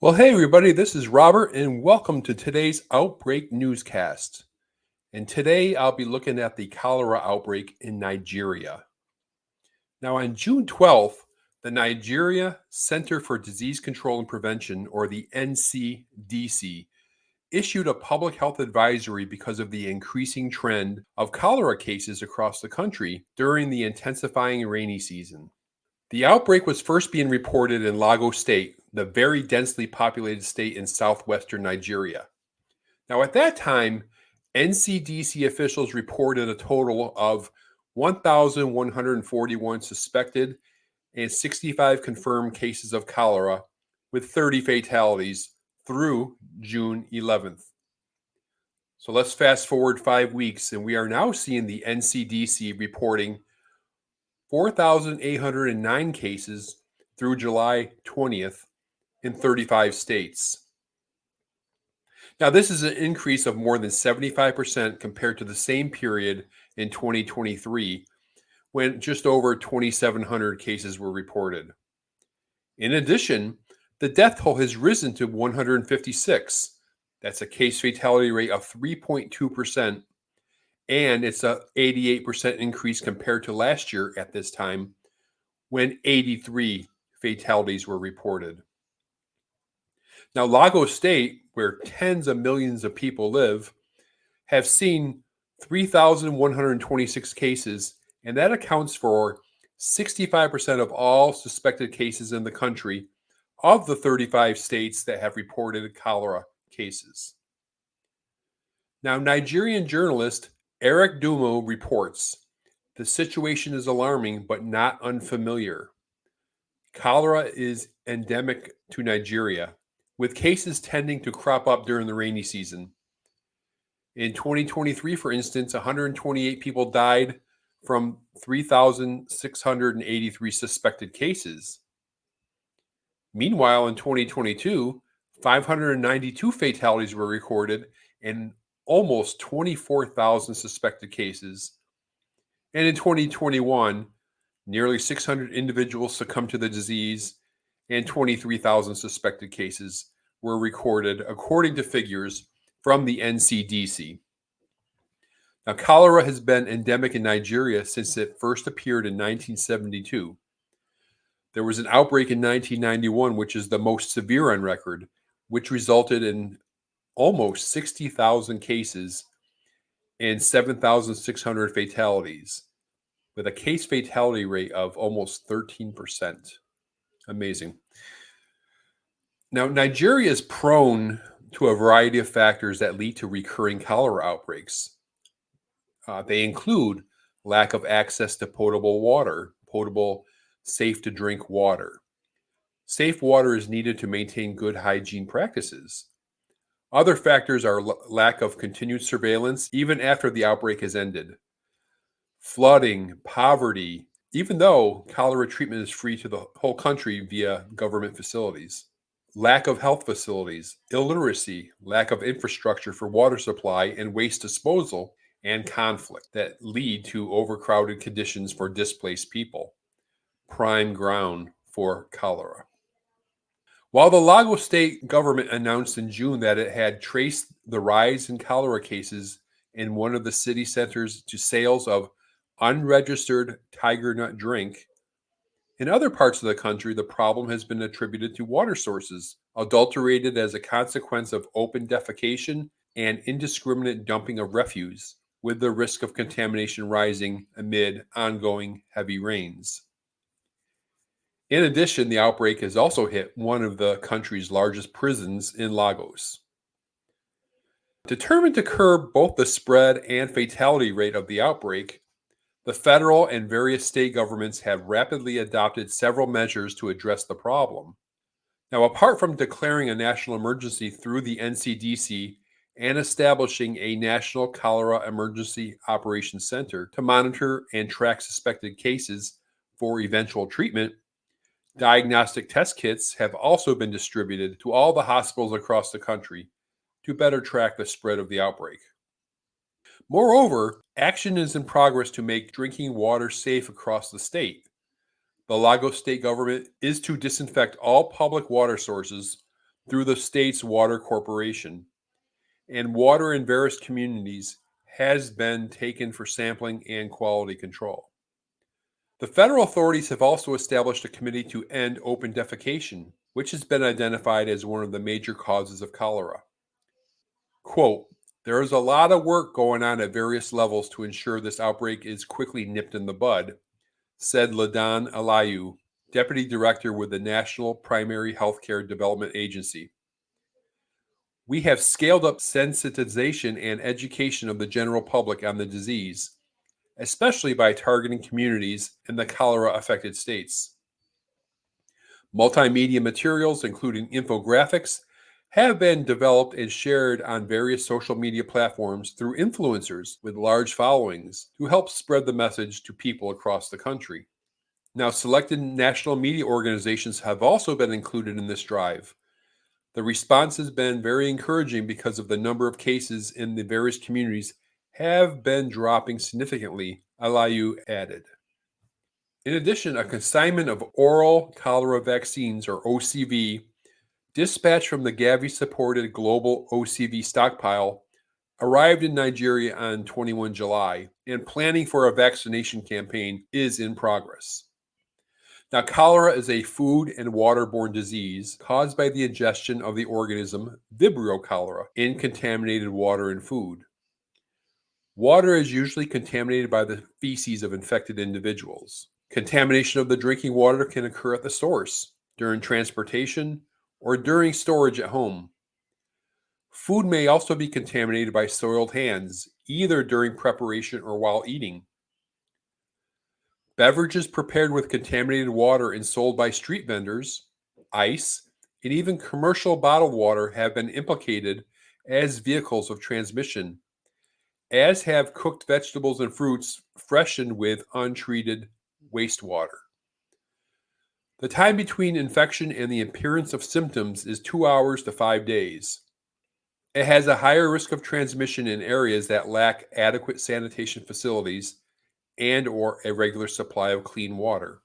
Well, hey, everybody, this is Robert, and welcome to today's Outbreak newscast. And today I'll be looking at the cholera outbreak in Nigeria. Now, on June 12th, the Nigeria Center for Disease Control and Prevention, or the NCDC, issued a public health advisory because of the increasing trend of cholera cases across the country during the intensifying rainy season. The outbreak was first being reported in Lagos State, the very densely populated state in southwestern Nigeria. Now, at that time, NCDC officials reported a total of 1,141 suspected and 65 confirmed cases of cholera, with 30 fatalities through June 11th. So let's fast forward 5 weeks, and we are now seeing the NCDC reporting 4,809 cases through July 20th in 35 states. Now, this is an increase of more than 75% compared to the same period in 2023, when just over 2,700 cases were reported. In addition, the death toll has risen to 156. That's a case fatality rate of 3.2%. And it's an 88% increase compared to last year at this time, when 83 fatalities were reported. Now, Lagos State, where tens of millions of people live, have seen 3,126 cases, and that accounts for 65% of all suspected cases in the country of the 35 states that have reported cholera cases. Now, Nigerian journalist Eric Dumo reports, the situation is alarming but not unfamiliar. Cholera is endemic to Nigeria, with cases tending to crop up during the rainy season. In 2023, for instance, 128 people died from 3,683 suspected cases. Meanwhile, in 2022, 592 fatalities were recorded and almost 24,000 suspected cases. And in 2021, nearly 600 individuals succumbed to the disease and 23,000 suspected cases were recorded, according to figures from the NCDC. Now, cholera has been endemic in Nigeria since it first appeared in 1972. There was an outbreak in 1991, which is the most severe on record, which resulted in almost 60,000 cases and 7,600 fatalities, with a case fatality rate of almost 13%. Amazing. Now, Nigeria is prone to a variety of factors that lead to recurring cholera outbreaks. They include lack of access to potable, safe to drink water. Safe water is needed to maintain good hygiene practices. Other factors are lack of continued surveillance even after the outbreak has ended. Flooding, poverty, even though cholera treatment is free to the whole country via government facilities. Lack of health facilities, illiteracy, lack of infrastructure for water supply and waste disposal, and conflict that lead to overcrowded conditions for displaced people. Prime ground for cholera. While the Lagos state government announced in June that it had traced the rise in cholera cases in one of the city centers to sales of unregistered tiger nut drink, in other parts of the country, the problem has been attributed to water sources, adulterated as a consequence of open defecation and indiscriminate dumping of refuse, with the risk of contamination rising amid ongoing heavy rains. In addition, the outbreak has also hit one of the country's largest prisons in Lagos. Determined to curb both the spread and fatality rate of the outbreak, the federal and various state governments have rapidly adopted several measures to address the problem. Now, apart from declaring a national emergency through the NCDC and establishing a National Cholera Emergency Operations Center to monitor and track suspected cases for eventual treatment, diagnostic test kits have also been distributed to all the hospitals across the country to better track the spread of the outbreak. Moreover, action is in progress to make drinking water safe across the state. The Lagos state government is to disinfect all public water sources through the state's water corporation, and water in various communities has been taken for sampling and quality control. The federal authorities have also established a committee to end open defecation, which has been identified as one of the major causes of cholera. Quote, there is a lot of work going on at various levels to ensure this outbreak is quickly nipped in the bud, said Ladan Alayu, Deputy Director with the National Primary Healthcare Development Agency. We have scaled up sensitization and education of the general public on the disease, especially by targeting communities in the cholera-affected states. Multimedia materials, including infographics, have been developed and shared on various social media platforms through influencers with large followings to help spread the message to people across the country. Now, selected national media organizations have also been included in this drive. The response has been very encouraging because of the number of cases in the various communities have been dropping significantly, Alayu added. In addition, a consignment of oral cholera vaccines, or OCV, dispatched from the Gavi-supported global OCV stockpile, arrived in Nigeria on 21 July, and planning for a vaccination campaign is in progress. Now, cholera is a food and waterborne disease caused by the ingestion of the organism Vibrio cholera in contaminated water and food. Water is usually contaminated by the feces of infected individuals. Contamination of the drinking water can occur at the source, during transportation, or during storage at home. Food may also be contaminated by soiled hands, either during preparation or while eating. Beverages prepared with contaminated water and sold by street vendors, ice, and even commercial bottled water have been implicated as vehicles of transmission, as have cooked vegetables and fruits freshened with untreated wastewater. The time between infection and the appearance of symptoms is 2 hours to 5 days. It has a higher risk of transmission in areas that lack adequate sanitation facilities and or a regular supply of clean water.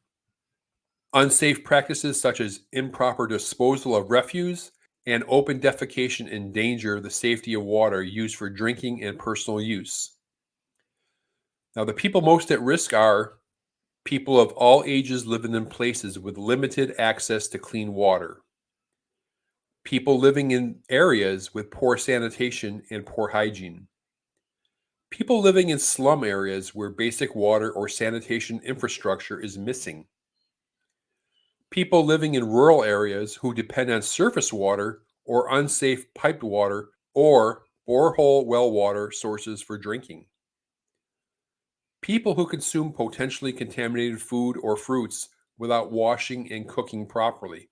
Unsafe practices such as improper disposal of refuse and open defecation endanger the safety of water used for drinking and personal use. Now, the people most at risk are people of all ages living in places with limited access to clean water, people living in areas with poor sanitation and poor hygiene, people living in slum areas where basic water or sanitation infrastructure is missing, people living in rural areas who depend on surface water or unsafe piped water or borehole well water sources for drinking, people who consume potentially contaminated food or fruits without washing and cooking properly,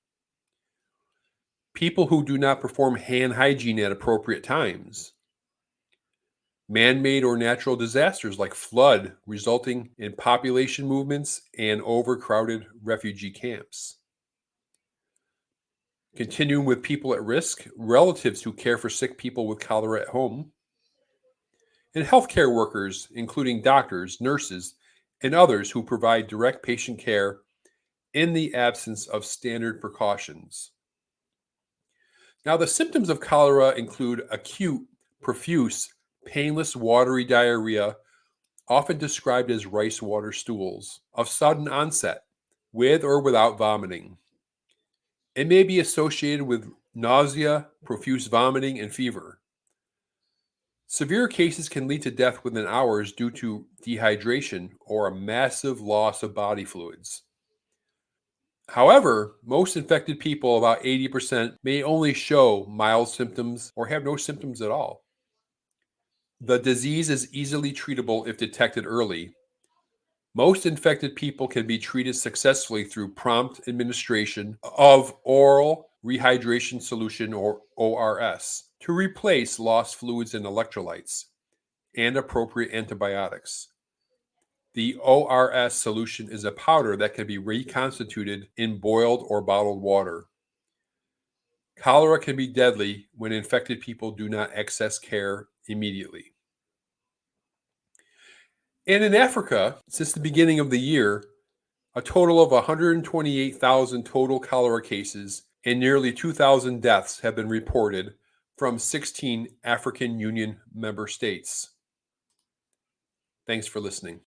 people who do not perform hand hygiene at appropriate times, man-made or natural disasters like flood resulting in population movements and overcrowded refugee camps. Continuing with people at risk, relatives who care for sick people with cholera at home, and healthcare workers, including doctors, nurses, and others who provide direct patient care in the absence of standard precautions. Now, the symptoms of cholera include acute, profuse, painless, watery diarrhea, often described as rice water stools, of sudden onset, with or without vomiting. It may be associated with nausea, profuse vomiting, and fever. Severe cases can lead to death within hours due to dehydration or a massive loss of body fluids. However, most infected people, about 80%, may only show mild symptoms or have no symptoms at all. The disease is easily treatable if detected early. Most infected people can be treated successfully through prompt administration of oral rehydration solution, or ORS, to replace lost fluids and electrolytes, and appropriate antibiotics. The ORS solution is a powder that can be reconstituted in boiled or bottled water. Cholera can be deadly when infected people do not access care immediately. And in Africa, since the beginning of the year, a total of 128,000 total cholera cases and nearly 2,000 deaths have been reported from 16 African Union member states. Thanks for listening.